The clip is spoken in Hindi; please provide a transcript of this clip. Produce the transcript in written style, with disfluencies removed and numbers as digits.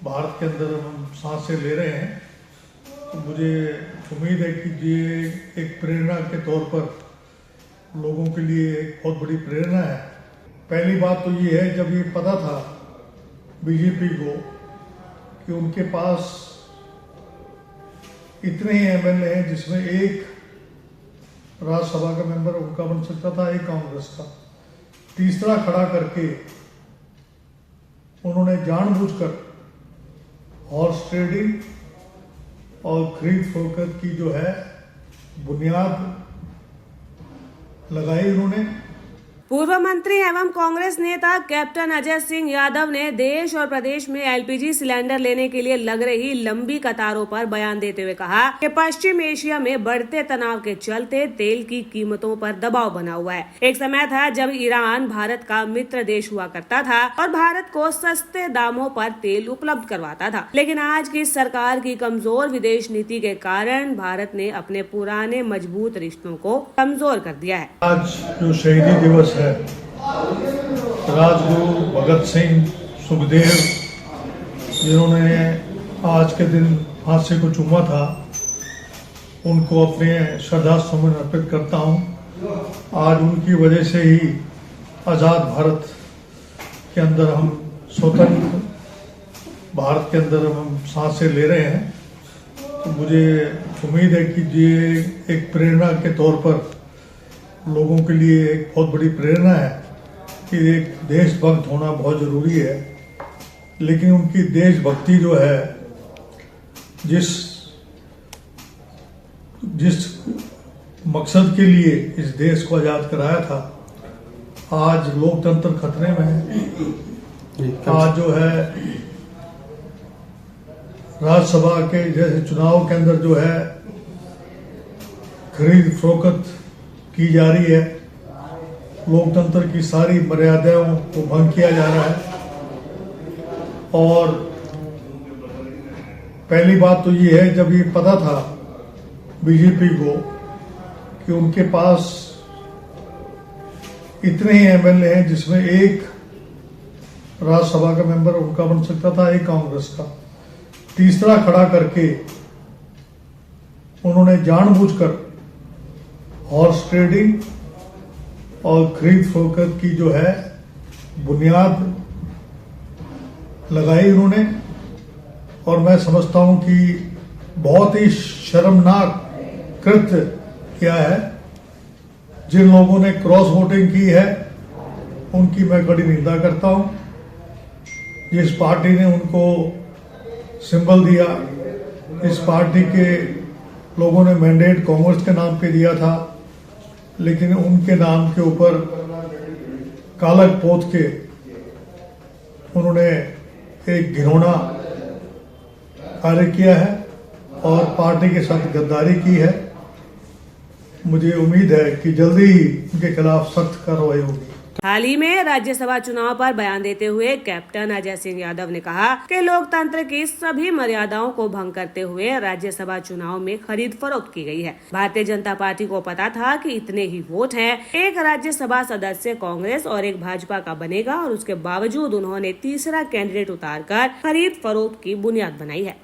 भारत के अंदर हम सांसें ले रहे हैं, तो मुझे उम्मीद है कि ये एक प्रेरणा के तौर पर लोगों के लिए एक बहुत बड़ी प्रेरणा है। पहली बात तो ये है, जब ये पता था बीजेपी को कि उनके पास इतने ही एमएलए हैं जिसमें एक राज्यसभा का मेंबर उनका बन सकता था, एक कांग्रेस का, तीसरा खड़ा करके उन्होंने जानबूझकर हॉर्स ट्रेडिंग और खरीद फरोख्त की जो है बुनियाद लगाई उन्होंने। पूर्व मंत्री एवं कांग्रेस नेता कैप्टन अजय सिंह यादव ने देश और प्रदेश में एलपीजी सिलेंडर लेने के लिए लग रही लंबी कतारों पर बयान देते हुए कहा कि पश्चिम एशिया में बढ़ते तनाव के चलते तेल की कीमतों पर दबाव बना हुआ है। एक समय था जब ईरान भारत का मित्र देश हुआ करता था और भारत को सस्ते दामों पर तेल उपलब्ध करवाता था, लेकिन आज की सरकार की कमजोर विदेश नीति के कारण भारत ने अपने पुराने मजबूत रिश्तों को कमजोर कर दिया है। आज जो शहीदी दिवस है, राजगुरु भगत सिंह, सुखदेव, जिन्होंने आज के दिन फांसी को चूमा था, उनको अपने श्रद्धा सुमन अर्पित करता हूं। आज उनकी वजह से ही आज़ाद भारत के अंदर हम स्वतंत्र भारत के अंदर हम सांसें ले रहे हैं। तो मुझे उम्मीद है कि ये एक प्रेरणा के तौर पर लोगों के लिए एक बहुत बड़ी प्रेरणा है कि एक देशभक्त होना बहुत जरूरी है, लेकिन उनकी देशभक्ति जो है, जिस मकसद के लिए इस देश को आजाद कराया था, आज लोकतंत्र खतरे में है। आज जो है राज्यसभा के जैसे चुनाव के अंदर जो है खरीद फरोख्त की जा रही है, लोकतंत्र की सारी मर्यादाओं को भंग किया जा रहा है। और पहली बात तो ये है, जब ये पता था बीजेपी को कि उनके पास इतने ही एमएलए हैं जिसमें एक राज्यसभा का मेंबर उनका बन सकता था, एक कांग्रेस का, तीसरा खड़ा करके उन्होंने जानबूझकर हॉर्स ट्रेडिंग और खरीद फरोख्त की जो है बुनियाद लगाई उन्होंने। और मैं समझता हूं कि बहुत ही शर्मनाक कृत्य किया है। जिन लोगों ने क्रॉस वोटिंग की है उनकी मैं कड़ी निंदा करता हूं। जिस पार्टी ने उनको सिंबल दिया, इस पार्टी के लोगों ने मैंडेट कांग्रेस के नाम पे दिया था, लेकिन उनके नाम के ऊपर कालक पोत के उन्होंने एक घिनौना कार्य किया है और पार्टी के साथ गद्दारी की है। मुझे उम्मीद है कि जल्दी ही उनके खिलाफ सख्त कार्रवाई होगी। हाल ही में राज्यसभा चुनाव पर बयान देते हुए कैप्टन अजय सिंह यादव ने कहा कि लोकतंत्र की सभी मर्यादाओं को भंग करते हुए राज्यसभा चुनाव में खरीद फरोख्त की गई है। भारतीय जनता पार्टी को पता था कि इतने ही वोट हैं, एक राज्यसभा सदस्य कांग्रेस और एक भाजपा का बनेगा, और उसके बावजूद उन्होंने तीसरा कैंडिडेट उतारकर खरीद फरोख्त की बुनियाद बनाई है।